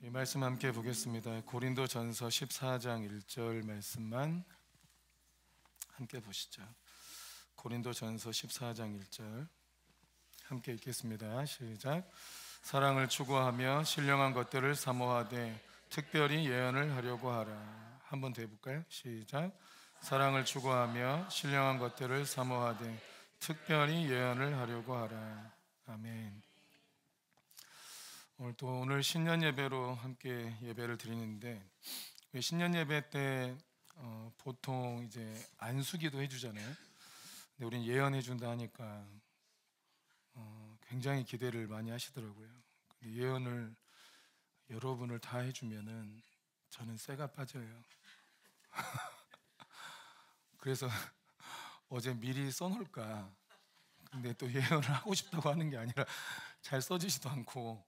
이 말씀 함께 보겠습니다. 고린도전서 14장 1절 말씀만 함께 보시죠. 고린도전서 14장 1절 함께 읽겠습니다. 시작. 사랑을 추구하며 신령한 것들을 사모하되 특별히 예언을 하려고 하라. 한번 더 해볼까요? 시작. 사랑을 추구하며 신령한 것들을 사모하되 특별히 예언을 하려고 하라. 아멘. 오늘 신년 예배로 함께 예배를 드리는데, 신년 예배 때 보통 이제 안수기도 해주잖아요. 근데 우린 예언해 준다 하니까 굉장히 기대를 많이 하시더라고요. 근데 예언을 여러분을 다 해주면은 저는 쇠가 빠져요. 그래서 어제 미리 써놓을까. 근데 또 예언을 하고 싶다고 하는 게 아니라 잘 써지지도 않고,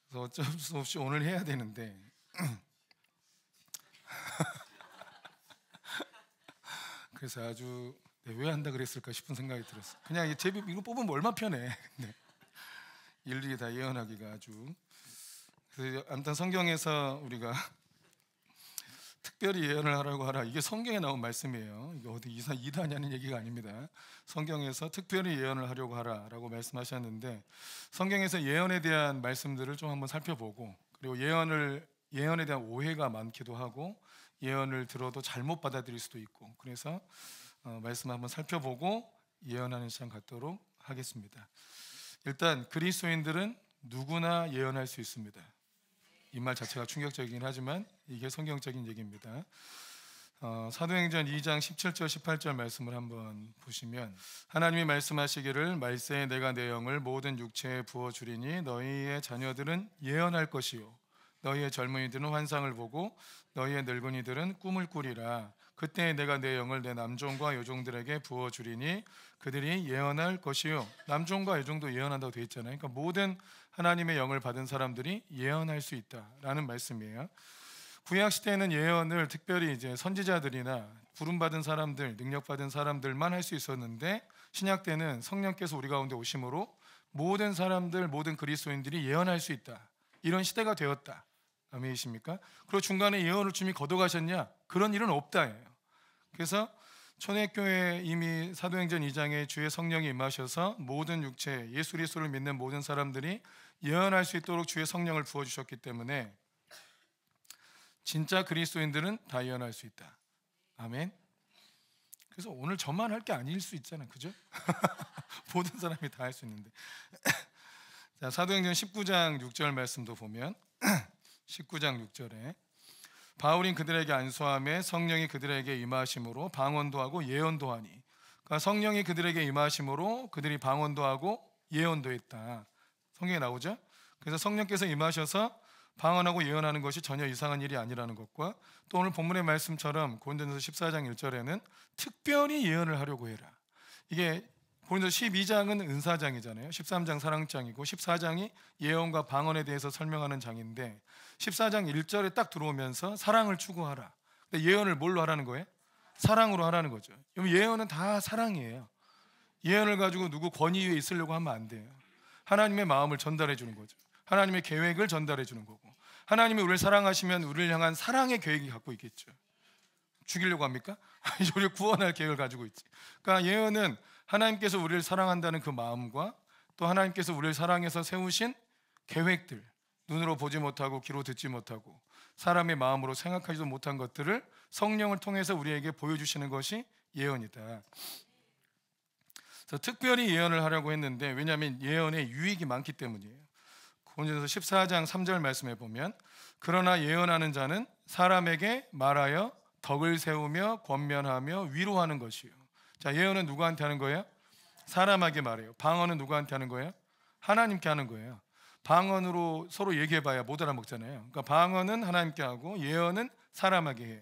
그래서 어쩔 수 없이 오늘 해야 되는데 그래서 아주 왜 한다 그랬을까 싶은 생각이 들었어요. 그냥 제비 이거 뽑으면 얼마 편해. 근데 일일이 다 예언하기가 아주. 그래서 아무튼 성경에서 우리가 특별히 예언을 하라고 하라, 이게 성경에 나온 말씀이에요. 이게 어디 이단이 하는 얘기가 아닙니다. 성경에서 특별히 예언을 하려고 하라라고 말씀하셨는데, 성경에서 예언에 대한 말씀들을 좀 한번 살펴보고, 그리고 예언에 대한 오해가 많기도 하고 예언을 들어도 잘못 받아들일 수도 있고, 그래서 말씀 한번 살펴보고 예언하는 시간 갖도록 하겠습니다. 일단 그리스도인들은 누구나 예언할 수 있습니다. 이 말 자체가 충격적이긴 하지만 이게 성경적인 얘기입니다. 사도행전 2장 17절 18절 말씀을 한번 보시면, 하나님이 말씀하시기를 말세에 내가 내 영을 모든 육체에 부어주리니 너희의 자녀들은 예언할 것이요 너희의 젊은이들은 환상을 보고 너희의 늙은이들은 꿈을 꾸리라. 그때 내가 내 영을 내 남종과 여종들에게 부어주리니 그들이 예언할 것이요. 남종과 여종도 예언한다고 되어 있잖아요. 그러니까 모든 하나님의 영을 받은 사람들이 예언할 수 있다라는 말씀이에요. 구약 시대에는 예언을 특별히 이제 선지자들이나 부름받은 사람들, 능력받은 사람들만 할 수 있었는데, 신약 때는 성령께서 우리 가운데 오심으로 모든 사람들, 모든 그리스도인들이 예언할 수 있다, 이런 시대가 되었다. 아멘이십니까? 그리고 중간에 예언을 주님이 거둬가셨냐? 그런 일은 없다예요. 그래서 초대교회에 이미 사도행전 2장에 주의 성령이 임하셔서 모든 육체, 예수 그리스도를 믿는 모든 사람들이 예언할 수 있도록 주의 성령을 부어주셨기 때문에 진짜 그리스도인들은 다 예언할 수 있다. 아멘. 그래서 오늘 저만 할 게 아닐 수 있잖아요, 그죠? 모든 사람이 다 할 수 있는데. 자, 사도행전 19장 6절 말씀도 보면 19장 6절에 바울인 그들에게 안수하며 성령이 그들에게 임하심으로 방언도 하고 예언도 하니, 그러니까 성령이 그들에게 임하심으로 그들이 방언도 하고 예언도 했다. 성경에 나오죠? 그래서 성령께서 임하셔서 방언하고 예언하는 것이 전혀 이상한 일이 아니라는 것과, 또 오늘 본문의 말씀처럼 고린도전서 14장 1절에는 특별히 예언을 하려고 해라. 이게 고린도서 12장은 은사장이잖아요. 13장 사랑장이고 14장이 예언과 방언에 대해서 설명하는 장인데, 14장 1절에 딱 들어오면서 사랑을 추구하라. 근데 예언을 뭘로 하라는 거예요? 사랑으로 하라는 거죠. 예언은 다 사랑이에요. 예언을 가지고 누구 권위 위에 있으려고 하면 안 돼요. 하나님의 마음을 전달해 주는 거죠. 하나님의 계획을 전달해 주는 거고, 하나님이 우리를 사랑하시면 우리를 향한 사랑의 계획이 갖고 있겠죠. 죽이려고 합니까? 우리를 구원할 계획을 가지고 있지. 그러니까 예언은 하나님께서 우리를 사랑한다는 그 마음과, 또 하나님께서 우리를 사랑해서 세우신 계획들, 눈으로 보지 못하고 귀로 듣지 못하고 사람의 마음으로 생각하지도 못한 것들을 성령을 통해서 우리에게 보여주시는 것이 예언이다. 그래서 특별히 예언을 하려고 했는데, 왜냐하면 예언에 유익이 많기 때문이에요. 고린도전서 14장 3절 말씀에 보면, 그러나 예언하는 자는 사람에게 말하여 덕을 세우며 권면하며 위로하는 것이요. 자, 예언은 누구한테 하는 거예요? 사람에게 말해요. 방언은 누구한테 하는 거예요? 하나님께 하는 거예요. 방언으로 서로 얘기해봐야 못 알아먹잖아요. 그러니까 방언은 하나님께 하고 예언은 사람에게 해요.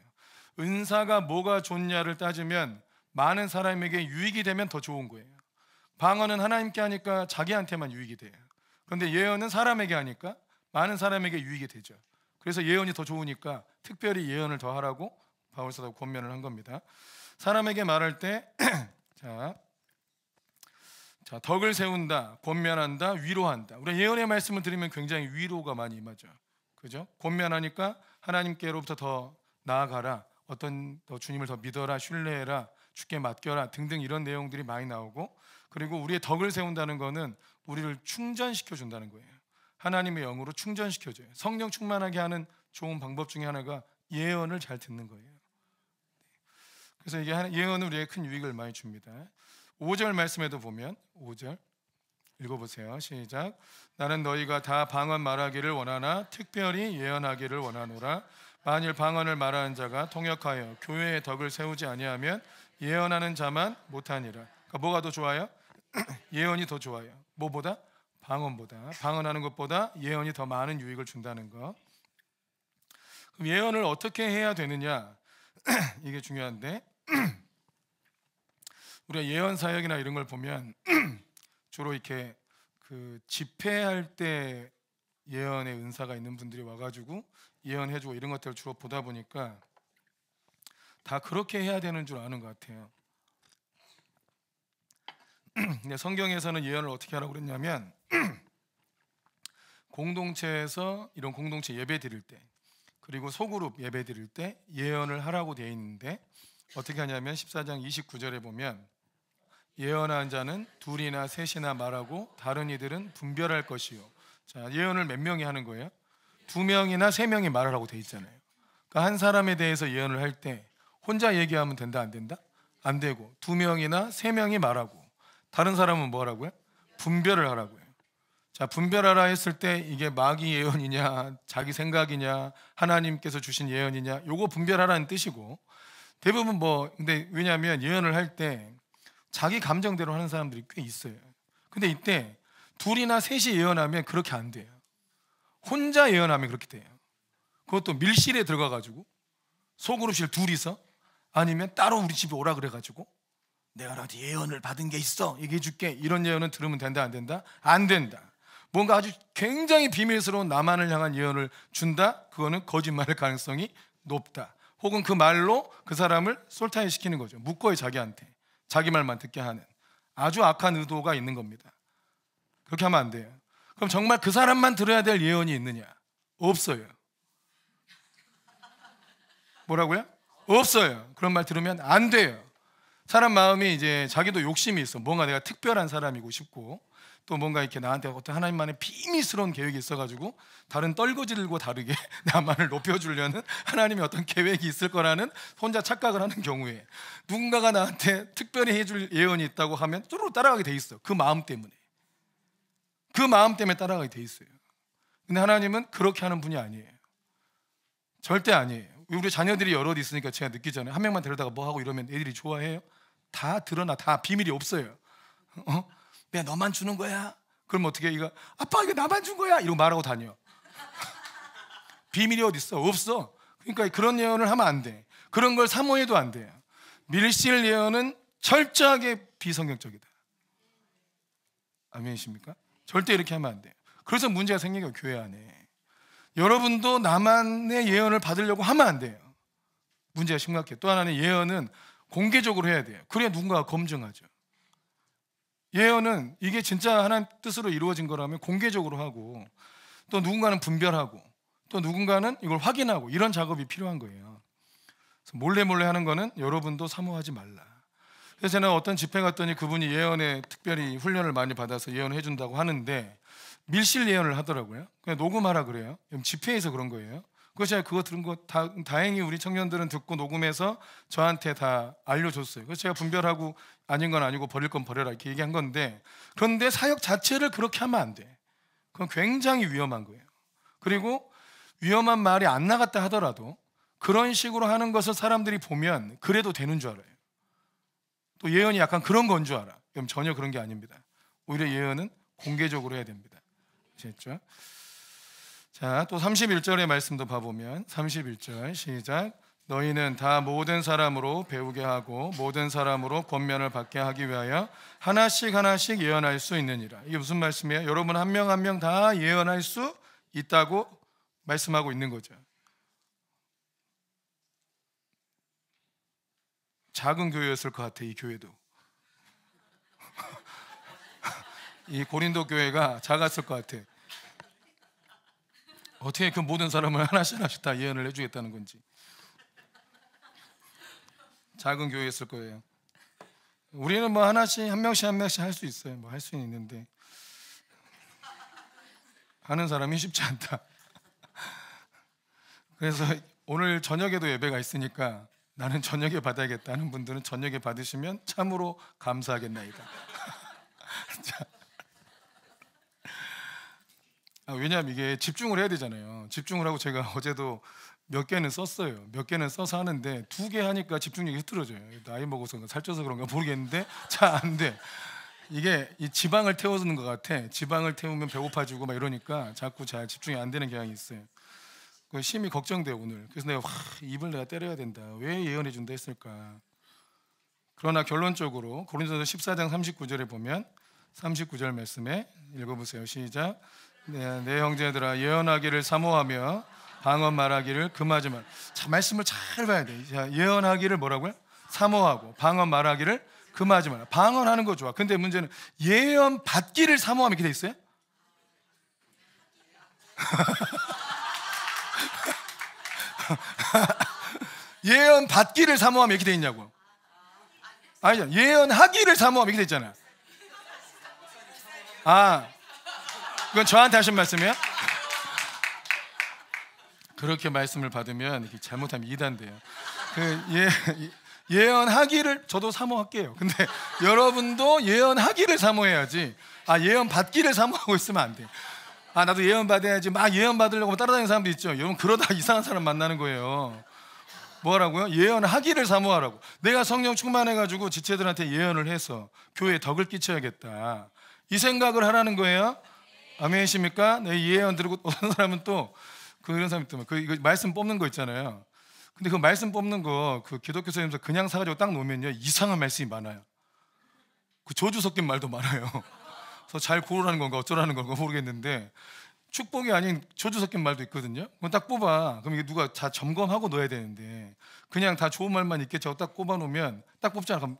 은사가 뭐가 좋냐를 따지면 많은 사람에게 유익이 되면 더 좋은 거예요. 방언은 하나님께 하니까 자기한테만 유익이 돼요. 그런데 예언은 사람에게 하니까 많은 사람에게 유익이 되죠. 그래서 예언이 더 좋으니까 특별히 예언을 더 하라고 바울사도가 권면을 한 겁니다. 사람에게 말할 때 자, 덕을 세운다, 권면한다, 위로한다. 우리 예언의 말씀을 들으면 굉장히 위로가 많이 임하죠. 그죠? 권면하니까 하나님께로부터 더 나아가라, 더 주님을 더 믿어라, 신뢰해라, 주께 맡겨라 등등 이런 내용들이 많이 나오고, 그리고 우리의 덕을 세운다는 거는 우리를 충전시켜 준다는 거예요. 하나님의 영으로 충전시켜줘요. 성령 충만하게 하는 좋은 방법 중에 하나가 예언을 잘 듣는 거예요. 그래서 이게 예언은 우리에게 큰 유익을 많이 줍니다. 5절 말씀에도 보면, 5절 읽어보세요. 시작. 나는 너희가 다 방언 말하기를 원하나 특별히 예언하기를 원하노라. 만일 방언을 말하는 자가 통역하여 교회의 덕을 세우지 아니하면 예언하는 자만 못하니라. 그러니까 뭐가 더 좋아요? 예언이 더 좋아요. 뭐보다? 방언보다. 방언하는 것보다 예언이 더 많은 유익을 준다는 거. 그럼 예언을 어떻게 해야 되느냐? 이게 중요한데, 우리가 예언 사역이나 이런 걸 보면 주로 이렇게 그 집회할 때 예언의 은사가 있는 분들이 와가지고 예언해주고 이런 것들을 주로 보다 보니까 다 그렇게 해야 되는 줄 아는 것 같아요. 근데 성경에서는 예언을 어떻게 하라고 그랬냐면 공동체에서 이런 공동체 예배 드릴 때, 그리고 소그룹 예배 드릴 때 예언을 하라고 되어 있는데, 어떻게 하냐면 14장 29절에 보면 예언한 자는 둘이나 셋이나 말하고 다른 이들은 분별할 것이요. 자, 예언을 몇 명이 하는 거예요? 2명이나 3명이 말하라고 되어 있잖아요. 그러니까 한 사람에 대해서 예언을 할 때 혼자 얘기하면 된다, 안 된다? 안 되고 2명이나 3명이 말하고, 다른 사람은 뭐 하라고요? 분별을 하라고요. 자, 분별하라 했을 때 이게 마귀 예언이냐, 자기 생각이냐, 하나님께서 주신 예언이냐, 요거 분별하라는 뜻이고, 대부분 근데 왜냐하면 예언을 할 때 자기 감정대로 하는 사람들이 꽤 있어요. 근데 이때 둘이나 셋이 예언하면 그렇게 안 돼요. 혼자 예언하면 그렇게 돼요. 그것도 밀실에 들어가가지고 소그룹실 둘이서, 아니면 따로 우리 집에 오라 그래가지고 내가 나한테 예언을 받은 게 있어, 얘기해 줄게, 이런 예언은 들으면 된다, 안 된다? 안 된다. 뭔가 아주 굉장히 비밀스러운 나만을 향한 예언을 준다? 그거는 거짓말일 가능성이 높다. 혹은 그 말로 그 사람을 솔타이 시키는 거죠. 묶어요, 자기한테. 자기 말만 듣게 하는 아주 악한 의도가 있는 겁니다. 그렇게 하면 안 돼요. 그럼 정말 그 사람만 들어야 될 예언이 있느냐? 없어요. 뭐라고요? 없어요. 그런 말 들으면 안 돼요. 사람 마음이 이제 자기도 욕심이 있어. 뭔가 내가 특별한 사람이고 싶고, 또 뭔가 이렇게 나한테 어떤 하나님만의 비밀스러운 계획이 있어가지고 다른 떨거지들과 다르게 나만을 높여주려는 하나님의 어떤 계획이 있을 거라는 혼자 착각을 하는 경우에, 누군가가 나한테 특별히 해줄 예언이 있다고 하면 뚜루루 따라가게 돼 있어. 그 마음 때문에 따라가게 돼 있어요. 근데 하나님은 그렇게 하는 분이 아니에요. 절대 아니에요. 우리 자녀들이 여럿 있으니까 제가 느끼잖아요. 한 명만 데려다가 뭐 하고 이러면 애들이 좋아해요? 다 드러나. 다 비밀이 없어요. 내가 너만 주는 거야? 그럼 어떻게 이거 아빠 이거 나만 준 거야? 이러고 말하고 다녀. 비밀이 어디 있어? 없어. 그러니까 그런 예언을 하면 안 돼. 그런 걸 사모해도 안 돼요. 밀실 예언은 철저하게 비성경적이다. 아멘이십니까? 절대 이렇게 하면 안 돼요. 그래서 문제가 생겨요, 교회 안에. 여러분도 나만의 예언을 받으려고 하면 안 돼요. 문제가 심각해요. 또 하나는 예언은 공개적으로 해야 돼요. 그래야 누군가가 검증하죠. 예언은 이게 진짜 하나님 뜻으로 이루어진 거라면 공개적으로 하고, 또 누군가는 분별하고, 또 누군가는 이걸 확인하고, 이런 작업이 필요한 거예요. 그래서 몰래 하는 거는 여러분도 사모하지 말라. 그래서 저는 어떤 집회 갔더니 그분이 예언에 특별히 훈련을 많이 받아서 예언을 해준다고 하는데 밀실 예언을 하더라고요. 그냥 녹음하라 그래요. 집회에서 그런 거예요. 그래서 제가 그거 들은 거 다행히 우리 청년들은 듣고 녹음해서 저한테 다 알려줬어요. 그래서 제가 분별하고 아닌 건 아니고 버릴 건 버려라 이렇게 얘기한 건데, 그런데 사역 자체를 그렇게 하면 안 돼. 그건 굉장히 위험한 거예요. 그리고 위험한 말이 안 나갔다 하더라도 그런 식으로 하는 것을 사람들이 보면 그래도 되는 줄 알아요. 또 예언이 약간 그런 건 줄 알아. 그럼 전혀 그런 게 아닙니다. 오히려 예언은 공개적으로 해야 됩니다. 아시겠죠? 자, 또 31절의 말씀도 봐보면 31절 시작. 너희는 다 모든 사람으로 배우게 하고 모든 사람으로 권면을 받게 하기 위하여 하나씩 예언할 수 있느니라. 이게 무슨 말씀이에요? 여러분 한 명 한 명 다 예언할 수 있다고 말씀하고 있는 거죠. 작은 교회였을 것 같아, 이 교회도. 이 고린도 교회가 작았을 것 같아. 어떻게 그 모든 사람을 하나씩 다 예언을 해주겠다는 건지. 작은 교회였을 거예요. 우리는 뭐 하나씩 한 명씩 할 수 있어요. 뭐 할 수는 있는데 하는 사람이 쉽지 않다. 그래서 오늘 저녁에도 예배가 있으니까 나는 저녁에 받아야겠다 하는 분들은 저녁에 받으시면 참으로 감사하겠나이다. 왜냐하면 이게 집중을 해야 되잖아요. 집중을 하고 제가 어제도 몇 개는 썼어요. 몇 개는 써서 하는데 2개 하니까 집중력이 흐트러져요. 나이 먹어서 살쪄서 그런가 모르겠는데 잘 안 돼. 이게 이 지방을 태워주는 것 같아. 지방을 태우면 배고파지고 막 이러니까 자꾸 잘 집중이 안 되는 경향이 있어요. 그 심히 걱정돼요 오늘. 그래서 내가 입을 내가 때려야 된다. 왜 예언해 준다 했을까? 그러나 결론적으로 고린도서 14장 39절에 보면 39절 말씀에 읽어보세요. 시작. 내 형제들아 예언하기를 사모하며 방언 말하기를 금하지 말. 자, 말씀을 잘 봐야 돼. 자, 예언하기를 뭐라고요? 사모하고 방언 말하기를 금하지 마라. 방언하는 거 좋아. 근데 문제는 예언 받기를 사모하면 이렇게 돼 있어요? 예언 받기를 사모하면 이렇게 돼 있냐고. 아니죠. 예언하기를 사모하면 이렇게 돼 있잖아. 그건 저한테 하신 말씀이에요? 그렇게 말씀을 받으면 잘못하면 이단돼요. 예언하기를 저도 사모할게요. 근데 여러분도 예언하기를 사모해야지. 예언 받기를 사모하고 있으면 안 돼. 나도 예언 받아야지. 막 예언 받으려고 따라다니는 사람도 있죠. 여러분 그러다 이상한 사람 만나는 거예요. 뭐라고요? 예언하기를 사모하라고. 내가 성령 충만해가지고 지체들한테 예언을 해서 교회에 덕을 끼쳐야겠다. 이 생각을 하라는 거예요. 아멘이십니까? 내 예언 들고 어떤 사람은 또 그런 사람이 있더만 이거 말씀 뽑는 거 있잖아요. 근데 그 말씀 뽑는 거 그 기독교 선생님들 그냥 사가지고 딱 놓으면요 이상한 말씀이 많아요. 그 조주 섞인 말도 많아요. 그래서 잘 고르라는 건가 어쩌라는 건가 모르겠는데 축복이 아닌 조주 섞인 말도 있거든요. 그럼 딱 뽑아. 그럼 이게 누가 다 점검하고 넣어야 되는데 그냥 다 좋은 말만 있겠지 하고 딱 꼽아 놓으면 딱 뽑잖아. 그럼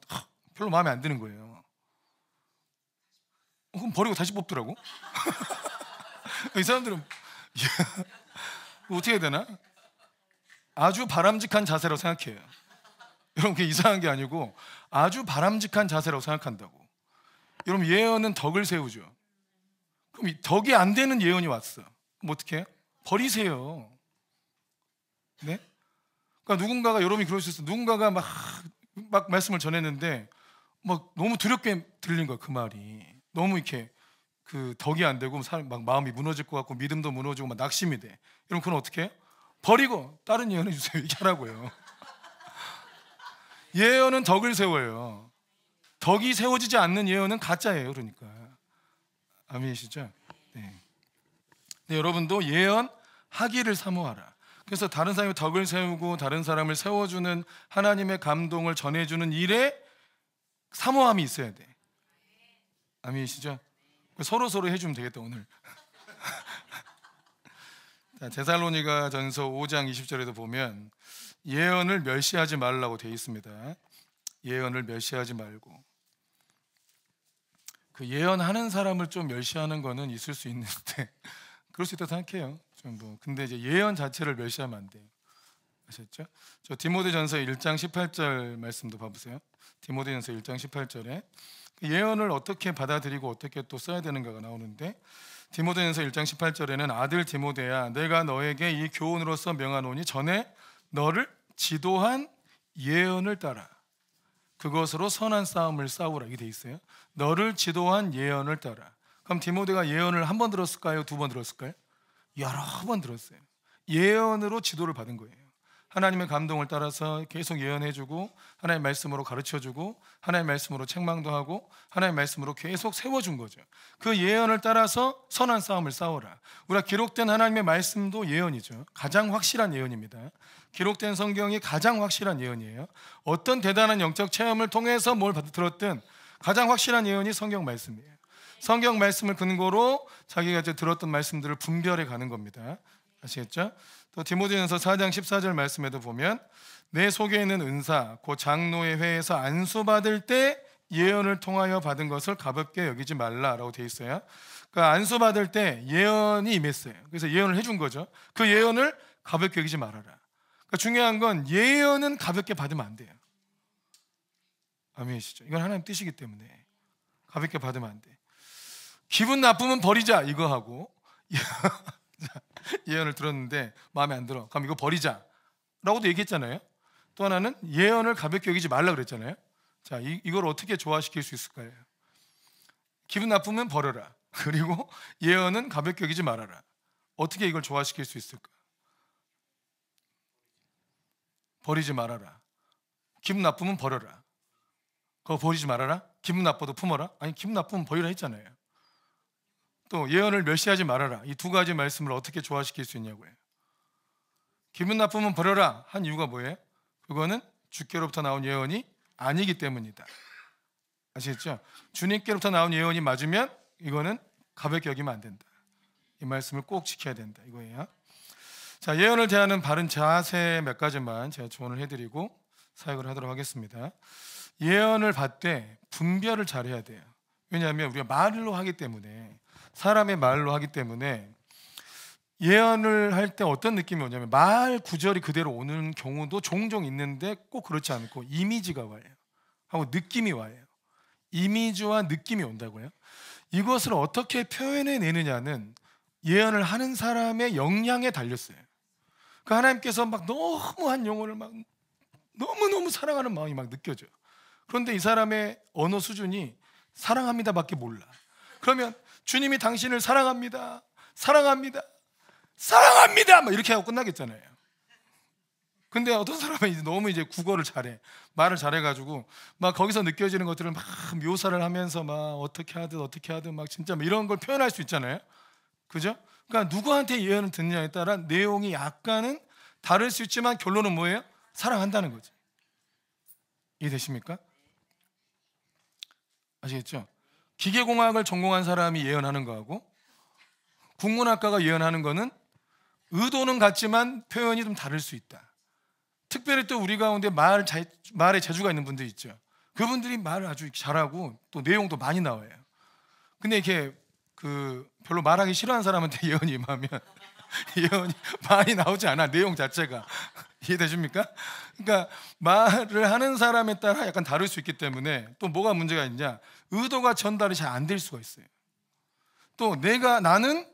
별로 마음에 안 드는 거예요. 그럼 버리고 다시 뽑더라고. 이 사람들은 어떻게 해야 되나? 아주 바람직한 자세라고 생각해요. 여러분 그게 이상한 게 아니고 아주 바람직한 자세라고 생각한다고. 여러분 예언은 덕을 세우죠. 그럼 이 덕이 안 되는 예언이 왔어. 그럼 어떻게 해요? 버리세요. 네? 그러니까 누군가가 여러분이 그럴 수 있어요. 누군가가 막 말씀을 전했는데 막 너무 두렵게 들린 거야 그 말이. 너무 이렇게 그 덕이 안 되고 막 마음이 무너질 것 같고 믿음도 무너지고 막 낙심이 돼. 여러분 그건 어떻게 해요? 버리고 다른 예언해 주세요. 이렇게 하라고요. 예언은 덕을 세워요. 덕이 세워지지 않는 예언은 가짜예요. 그러니까 아멘이시죠? 네. 네, 여러분도 예언하기를 사모하라. 그래서 다른 사람의 덕을 세우고 다른 사람을 세워주는 하나님의 감동을 전해주는 일에 사모함이 있어야 돼. 아멘이시죠? 서로 해주면 되겠다 오늘. 데살로니가 전서 5장 20절에도 보면 예언을 멸시하지 말라고 되어 있습니다. 예언을 멸시하지 말고. 그 예언하는 사람을 좀 멸시하는 거는 있을 수 있는데 그럴 수 있다고 생각해요. 근데 이제 예언 자체를 멸시하면 안 돼요. 아셨죠? 저 디모데전서 1장 18절 말씀도 봐보세요. 디모데전서 1장 18절에 예언을 어떻게 받아들이고 어떻게 또 써야 되는가가 나오는데 디모데전서 1장 18절에는 아들 디모데야 내가 너에게 이 교훈으로서 명하노니 전에 너를 지도한 예언을 따라 그것으로 선한 싸움을 싸우라 이게 돼 있어요. 너를 지도한 예언을 따라. 그럼 디모데가 예언을 한 번 들었을까요? 2번 들었을까요? 여러 번 들었어요. 예언으로 지도를 받은 거예요. 하나님의 감동을 따라서 계속 예언해주고 하나님의 말씀으로 가르쳐주고 하나님의 말씀으로 책망도 하고 하나님의 말씀으로 계속 세워준 거죠. 그 예언을 따라서 선한 싸움을 싸워라. 우리가 기록된 하나님의 말씀도 예언이죠. 가장 확실한 예언입니다. 기록된 성경이 가장 확실한 예언이에요. 어떤 대단한 영적 체험을 통해서 뭘 들었든 가장 확실한 예언이 성경 말씀이에요. 성경 말씀을 근거로 자기가 이제 들었던 말씀들을 분별해 가는 겁니다. 아시겠죠? 또 디모데전서 4장 14절 말씀에도 보면 내 속에 있는 은사 곧 장로의 회에서 안수받을 때 예언을 통하여 받은 것을 가볍게 여기지 말라라고 되어 있어요. 그러니까 안수 받을 때 예언이 임했어요. 그래서 예언을 해준 거죠. 그 예언을 가볍게 여기지 말아라. 그러니까 중요한 건 예언은 가볍게 받으면 안 돼요. 아멘이시죠? 이건 하나님 뜻이기 때문에 가볍게 받으면 안 돼. 기분 나쁘면 버리자 이거 하고 예언을 들었는데 마음에 안 들어. 그럼 이거 버리자 라고도 얘기했잖아요. 또 하나는 예언을 가볍게 여기지 말라 그랬잖아요. 자, 이걸 어떻게 조화시킬 수 있을까요? 기분 나쁘면 버려라. 그리고 예언은 가볍게 여기지 말아라. 어떻게 이걸 조화시킬 수 있을까? 버리지 말아라. 기분 나쁘면 버려라. 그거 버리지 말아라. 기분 나빠도 품어라. 아니, 기분 나쁘면 버리라 했잖아요. 또 예언을 멸시하지 말아라. 이 두 가지 말씀을 어떻게 조화시킬 수 있냐고요. 기분 나쁘면 버려라 한 이유가 뭐예요? 그거는 주께로부터 나온 예언이 아니기 때문이다. 아시겠죠? 주님께로부터 나온 예언이 맞으면 이거는 가볍게 여기면 안 된다. 이 말씀을 꼭 지켜야 된다 이거예요. 자, 예언을 대하는 바른 자세 몇 가지만 제가 조언을 해드리고 사역을 하도록 하겠습니다. 예언을 받되 분별을 잘해야 돼요. 왜냐하면 우리가 말로 하기 때문에, 사람의 말로 하기 때문에 예언을 할 때 어떤 느낌이 오냐면 말 구절이 그대로 오는 경우도 종종 있는데 꼭 그렇지 않고 이미지가 와요. 하고 느낌이 와요. 이미지와 느낌이 온다고요. 이것을 어떻게 표현해내느냐는 예언을 하는 사람의 역량에 달렸어요. 그 하나님께서 막 너무한 영혼을 막 너무너무 사랑하는 마음이 막 느껴져요. 그런데 이 사람의 언어 수준이 사랑합니다밖에 몰라. 그러면 주님이 당신을 사랑합니다, 사랑합니다, 사랑합니다 막 이렇게 하고 끝나겠잖아요. 근데 어떤 사람은 이제 너무 이제 국어를 잘해, 말을 잘해가지고 막 거기서 느껴지는 것들을 막 묘사를 하면서 막 어떻게 하든 막 진짜 막 이런 걸 표현할 수 있잖아요. 그죠? 그러니까 누구한테 예언을 듣느냐에 따라 내용이 약간은 다를 수 있지만 결론은 뭐예요? 사랑한다는 거죠. 이해되십니까? 아시겠죠? 기계공학을 전공한 사람이 예언하는 거하고 국문학과가 예언하는 거는 의도는 같지만 표현이 좀 다를 수 있다. 특별히 또 우리 가운데 말에 재주가 있는 분들 있죠. 그분들이 말을 아주 잘하고 또 내용도 많이 나와요. 근데 이렇게 별로 말하기 싫어하는 사람한테 예언이 임하면 예언이 많이 나오지 않아, 내용 자체가. 이해되십니까? 그러니까 말을 하는 사람에 따라 약간 다를 수 있기 때문에 또 뭐가 문제가 있냐, 의도가 전달이 잘 안 될 수가 있어요. 또 나는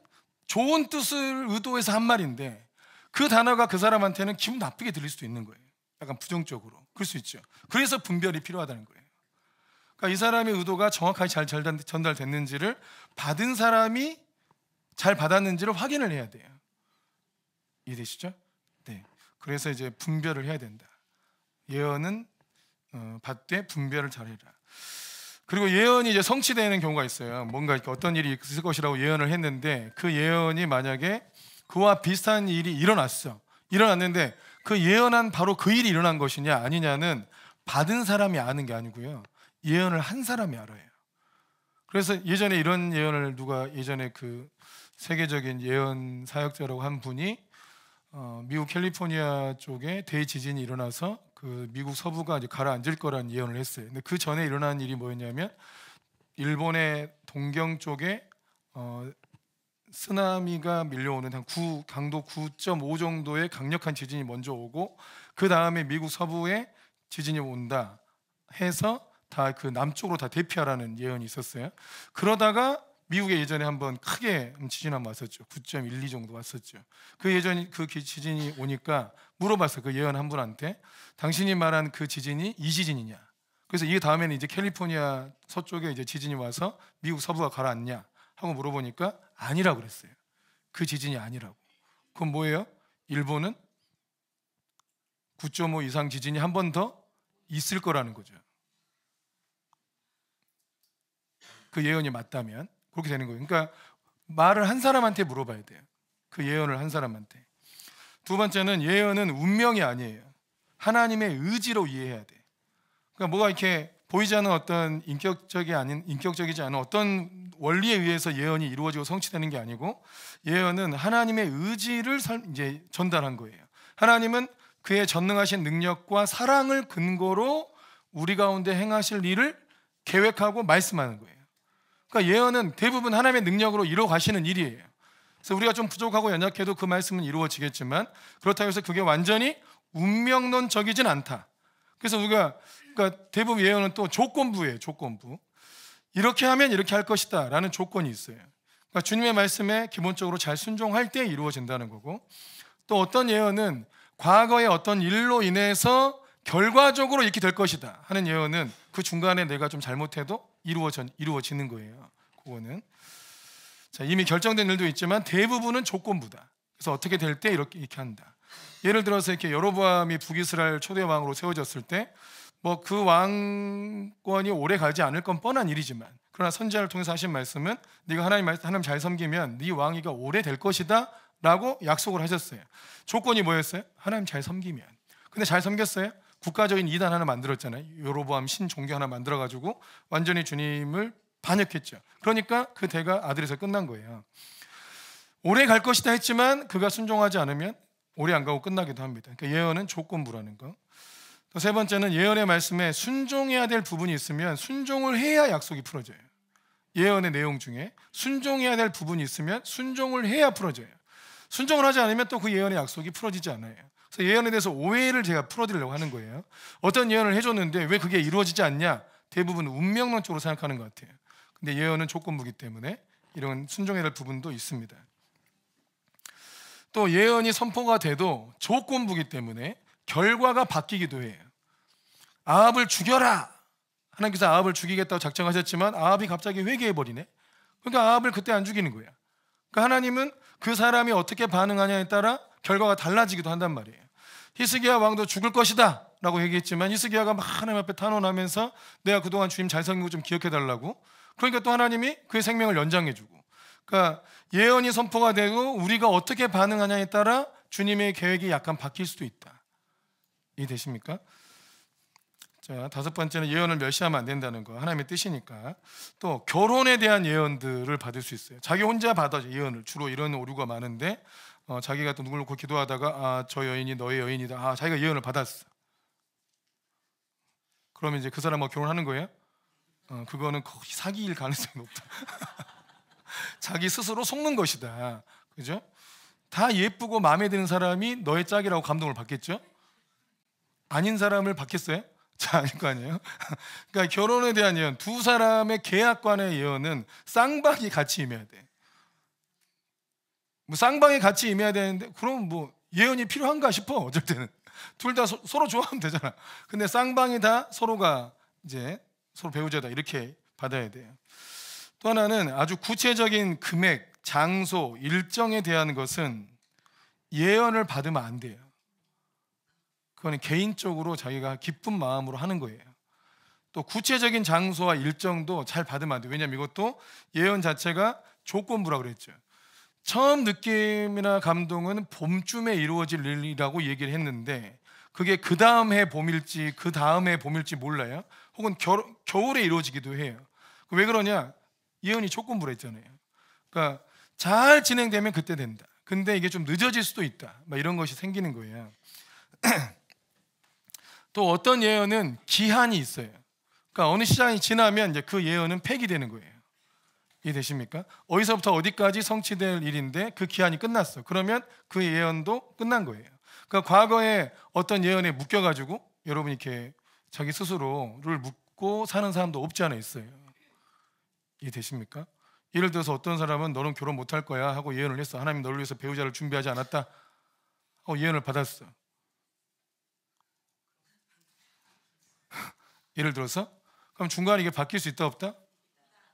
좋은 뜻을 의도해서 한 말인데 그 단어가 그 사람한테는 기분 나쁘게 들릴 수도 있는 거예요. 약간 부정적으로. 그럴 수 있죠. 그래서 분별이 필요하다는 거예요. 그러니까 이 사람의 의도가 정확하게 잘 전달됐는지를 받은 사람이 잘 받았는지를 확인을 해야 돼요. 이해되시죠? 네. 그래서 이제 분별을 해야 된다. 예언은 받되 분별을 잘해라. 그리고 예언이 이제 성취되는 경우가 있어요. 뭔가 이렇게 어떤 일이 있을 것이라고 예언을 했는데 그 예언이 만약에 그와 비슷한 일이 일어났는데 그 예언한 바로 그 일이 일어난 것이냐 아니냐는 받은 사람이 아는 게 아니고요, 예언을 한 사람이 알아요. 그래서 예전에 이런 예언을 예전에 그 세계적인 예언 사역자라고 한 분이 미국 캘리포니아 쪽에 대지진이 일어나서 그 미국 서부가 이제 가라앉을 거라는 예언을 했어요. 근데 그 전에 일어난 일이 뭐였냐면 일본의 동경 쪽에 쓰나미가 밀려오는 강도 9.5 정도의 강력한 지진이 먼저 오고 그 다음에 미국 서부에 지진이 온다 해서 다 그 남쪽으로 다 대피하라는 예언이 있었어요. 그러다가 미국에 예전에 한번 크게 지진 한번 왔었죠. 9.12 정도 왔었죠. 그 지진이 오니까 물어봤어요. 그 예언 분한테 당신이 말한 그 지진이 이 지진이냐. 그래서 이 다음에는 이제 캘리포니아 서쪽에 이제 지진이 와서 미국 서부가 가라앉냐 하고 물어보니까 아니라고 그랬어요. 그 지진이 아니라고. 그럼 뭐예요? 일본은 9.5 이상 지진이 한 번 더 있을 거라는 거죠. 그 예언이 맞다면 그렇게 되는 거예요. 그러니까 말을 한 사람한테 물어봐야 돼요. 그 예언을 한 사람한테. 두 번째는 예언은 운명이 아니에요. 하나님의 의지로 이해해야 돼. 그러니까 뭐가 이렇게 보이지 않는 어떤 인격적이지 않은 어떤 원리에 의해서 예언이 이루어지고 성취되는 게 아니고 예언은 하나님의 의지를 이제 전달한 거예요. 하나님은 그의 전능하신 능력과 사랑을 근거로 우리 가운데 행하실 일을 계획하고 말씀하는 거예요. 그러니까 예언은 대부분 하나님의 능력으로 이루어 가시는 일이에요. 그래서 우리가 좀 부족하고 연약해도 그 말씀은 이루어지겠지만, 그렇다고 해서 그게 완전히 운명론적이진 않다. 그래서 우리가 그러니까 대부분 예언은 또 조건부예요. 조건부. 이렇게 하면 이렇게 할 것이다 라는 조건이 있어요. 그러니까 주님의 말씀에 기본적으로 잘 순종할 때 이루어진다는 거고, 또 어떤 예언은 과거의 어떤 일로 인해서 결과적으로 이렇게 될 것이다 하는 예언은 그 중간에 내가 좀 잘못해도 이루어지는 거예요. 그거는 자, 이미 결정된 일도 있지만 대부분은 조건부다. 그래서 어떻게 될 때 이렇게 한다. 예를 들어서 이렇게 여로보암이 북이스라엘 초대 왕으로 세워졌을 때 뭐 그 왕권이 오래 가지 않을 건 뻔한 일이지만, 그러나 선지자를 통해서 하신 말씀은 네가 하나님 잘 섬기면 네 왕위가 오래 될 것이다 라고 약속을 하셨어요. 조건이 뭐였어요? 하나님 잘 섬기면. 근데 잘 섬겼어요? 국가적인 이단 하나 만들었잖아요. 여로보암 신종교 하나 만들어가지고 완전히 주님을 반역했죠. 그러니까 그 대가 아들에서 끝난 거예요. 오래 갈 것이다 했지만 그가 순종하지 않으면 오래 안 가고 끝나기도 합니다. 그러니까 예언은 조건부라는 거. 또 세 번째는 예언의 말씀에 순종해야 될 부분이 있으면 순종을 해야 약속이 풀어져요. 예언의 내용 중에 순종해야 될 부분이 있으면 순종을 해야 풀어져요. 순종을 하지 않으면 또 그 예언의 약속이 풀어지지 않아요. 그래서 예언에 대해서 오해를 제가 풀어드리려고 하는 거예요. 어떤 예언을 해줬는데 왜 그게 이루어지지 않냐? 대부분 운명론적으로 생각하는 것 같아요. 근데 예언은 조건부기 때문에 이런 순종해야 될 부분도 있습니다. 또 예언이 선포가 돼도 조건부기 때문에 결과가 바뀌기도 해요. 아합을 죽여라! 하나님께서 아합을 죽이겠다고 작정하셨지만 아합이 갑자기 회개해버리네. 그러니까 아합을 그때 안 죽이는 거야. 그러니까 하나님은 그 사람이 어떻게 반응하냐에 따라 결과가 달라지기도 한단 말이에요. 히스기야 왕도 죽을 것이다 라고 얘기했지만 히스기야가 막 하나님 앞에 탄원하면서 내가 그동안 주님 잘 섬기고 좀 기억해달라고, 그러니까 또 하나님이 그의 생명을 연장해주고, 그러니까 예언이 선포가 되고 우리가 어떻게 반응하냐에 따라 주님의 계획이 약간 바뀔 수도 있다. 이해되십니까? 자, 다섯 번째는 예언을 멸시하면 안 된다는 거. 하나님의 뜻이니까. 또 결혼에 대한 예언들을 받을 수 있어요. 자기 혼자 받아죠. 예언을. 주로 이런 오류가 많은데 자기가 또 누굴 놓고 기도하다가 저 여인이 너의 여인이다. 자기가 예언을 받았어. 그러면 이제 그 사람하고 결혼하는 거예요? 그거는 거의 사기일 가능성이 높다. 자기 스스로 속는 것이다. 그죠? 다 예쁘고 마음에 드는 사람이 너의 짝이라고 감동을 받겠죠? 아닌 사람을 받겠어요? 자, 아닐 거 아니에요? 그러니까 결혼에 대한 예언, 두 사람의 계약관의 예언은 쌍방이 같이 임해야 돼. 뭐 쌍방이 같이 임해야 되는데 그럼 뭐 예언이 필요한가 싶어. 어쩔 때는 둘 다 서로 좋아하면 되잖아. 근데 쌍방이 다 서로가 이제 서로 배우자다 이렇게 받아야 돼요. 또 하나는 아주 구체적인 금액, 장소, 일정에 대한 것은 예언을 받으면 안 돼요. 그거는 개인적으로 자기가 기쁜 마음으로 하는 거예요. 또 구체적인 장소와 일정도 잘 받으면 안 돼요. 왜냐하면 이것도 예언 자체가 조건부라고 그랬죠. 처음 느낌이나 감동은 봄쯤에 이루어질 일이라고 얘기를 했는데 그게 그 다음 해 봄일지 그 다음 해 봄일지 몰라요. 혹은 겨울에 이루어지기도 해요. 왜 그러냐? 예언이 조건부라 했잖아요. 그러니까 잘 진행되면 그때 된다. 근데 이게 좀 늦어질 수도 있다. 이런 것이 생기는 거예요. 또 어떤 예언은 기한이 있어요. 그러니까 어느 시간이 지나면 이제 그 예언은 폐기되는 거예요. 이해되십니까? 어디서부터 어디까지 성취될 일인데 그 기한이 끝났어. 그러면 그 예언도 끝난 거예요. 그러니까 과거에 어떤 예언에 묶여가지고 여러분 이렇게 자기 스스로를 묶고 사는 사람도 없지 않아 있어요. 이해되십니까? 예를 들어서 어떤 사람은 너는 결혼 못할 거야 하고 예언을 했어. 하나님 너를 위해서 배우자를 준비하지 않았다 하고 예언을 받았어. 예를 들어서 그럼 중간에 이게 바뀔 수 있다 없다?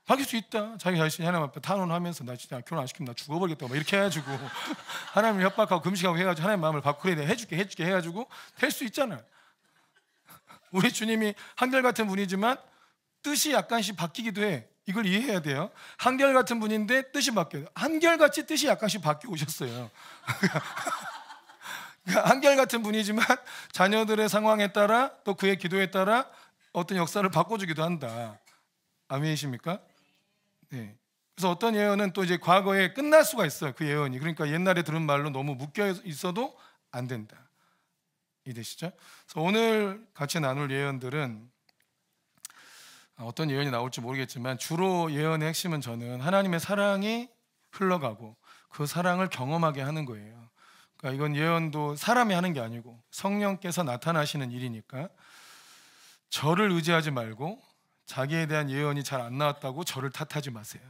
바뀔 수 있다. 자기 자신이 하나님 앞에 탄원하면서 나 진짜 결혼 안 시키면 나 죽어버리겠다 이렇게 해가지고 하나님을 협박하고 금식하고 해가지고 하나님 마음을 받고 그래 해줄게 해가지고 될 수 있잖아. 우리 주님이 한결같은 분이지만 뜻이 약간씩 바뀌기도 해. 이걸 이해해야 돼요. 한결같은 분인데 뜻이 바뀌어요. 한결같이 뜻이 약간씩 바뀌고 오셨어요. 그러니까 한결같은 분이지만 자녀들의 상황에 따라 또 그의 기도에 따라 어떤 역사를 바꿔주기도 한다. 아멘이십니까? 네. 그래서 어떤 예언은 또 이제 과거에 끝날 수가 있어요. 그 예언이. 그러니까 옛날에 들은 말로 너무 묶여 있어도 안 된다. 이해되시죠? 그래서 오늘 같이 나눌 예언들은 어떤 예언이 나올지 모르겠지만 주로 예언의 핵심은 저는 하나님의 사랑이 흘러가고 그 사랑을 경험하게 하는 거예요. 그러니까 이건 예언도 사람이 하는 게 아니고 성령께서 나타나시는 일이니까 저를 의지하지 말고 자기에 대한 예언이 잘 안 나왔다고 저를 탓하지 마세요.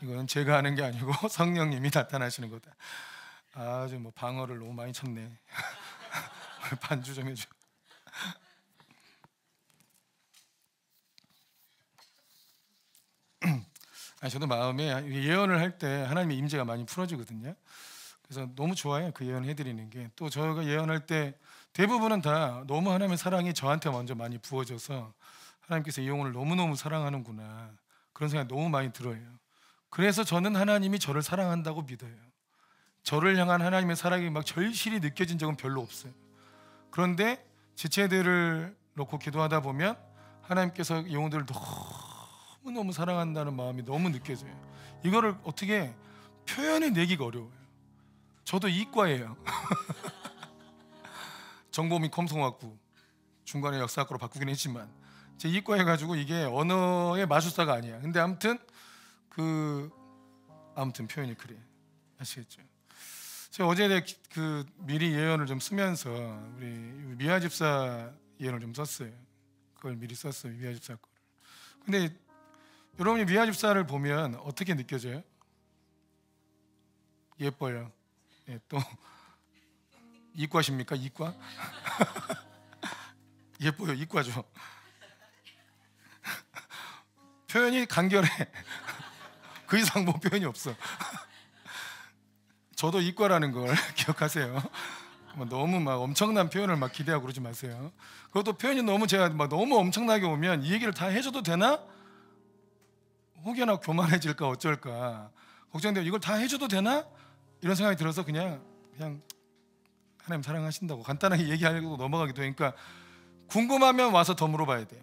이건 제가 하는 게 아니고 성령님이 나타나시는 거다. 아주 뭐 방어를 너무 많이 쳤네. 반주 좀 해줘. 저도 마음에 예언을 할 때 하나님의 임재가 많이 풀어지거든요. 그래서 너무 좋아요. 그 예언 해드리는 게. 또 저희가 예언할 때 대부분은 다 너무 하나님의 사랑이 저한테 먼저 많이 부어져서 하나님께서 이 영혼을 너무너무 사랑하는구나 그런 생각이 너무 많이 들어요. 그래서 저는 하나님이 저를 사랑한다고 믿어요. 저를 향한 하나님의 사랑이 막 절실히 느껴진 적은 별로 없어요. 그런데 지체들을 놓고 기도하다 보면 하나님께서 영혼들을 너무너무 사랑한다는 마음이 너무 느껴져요. 이거를 어떻게 표현해내기가 어려워요. 저도 이과예요. 정보및 컴성학부 중간에 역사학과로 바꾸긴 했지만 제 이과 해가지고 이게 언어의 마술사가 아니야. 근데 아무튼 표현이 그래. 아시겠죠? 제가 어제 미리 예언을 좀 쓰면서 우리 미아 집사 예언을 좀 썼어요. 그걸 미리 썼어요. 미아 집사 거를. 근데 여러분이 미아 집사를 보면 어떻게 느껴져요? 예뻐요. 예, 또 이과십니까? 이과? 예뻐요. 이과죠. 표현이 간결해. 그 이상 뭐 표현이 없어. 저도 이과라는 걸 기억하세요. 너무 막 엄청난 표현을 막 기대하고 그러지 마세요. 그것도 표현이 너무 제가 막 너무 엄청나게 오면 이 얘기를 다 해줘도 되나? 혹여나 교만해질까 어쩔까 걱정돼요. 이걸 다 해줘도 되나? 이런 생각이 들어서 그냥 하나님 사랑하신다고 간단하게 얘기하려고 넘어가기도 하니까 궁금하면 와서 더 물어봐야 돼요.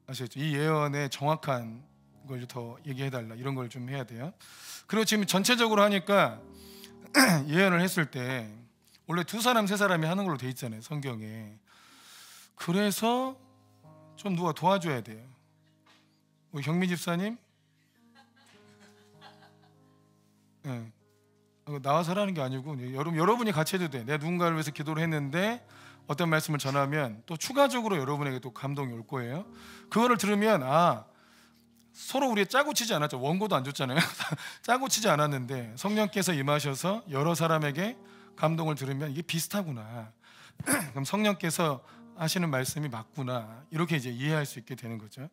아시겠죠? 이 예언의 정확한 걸 더 얘기해달라 이런 걸 좀 해야 돼요. 그리고 지금 전체적으로 하니까 예언을 했을 때 원래 2사람 3사람이 하는 걸로 돼 있잖아요, 성경에. 그래서 좀 누가 도와줘야 돼요. 우리 경미 집사님, 네. 나와서 하라는 게 아니고 여러분이 같이 해도 돼. 내가 누군가를 위해서 기도를 했는데 어떤 말씀을 전하면 또 추가적으로 여러분에게 또 감동이 올 거예요. 그거를 들으면 서로 우리 짜고 치지 않았죠. 원고도 안 줬잖아요. 짜고 치지 않았는데 성령께서 임하셔서 여러 사람에게 감동을 들으면 이게 비슷하구나. 그럼 성령께서 하시는 말씀이 맞구나. 이렇게 이제 이해할 수 있게 되는 거죠.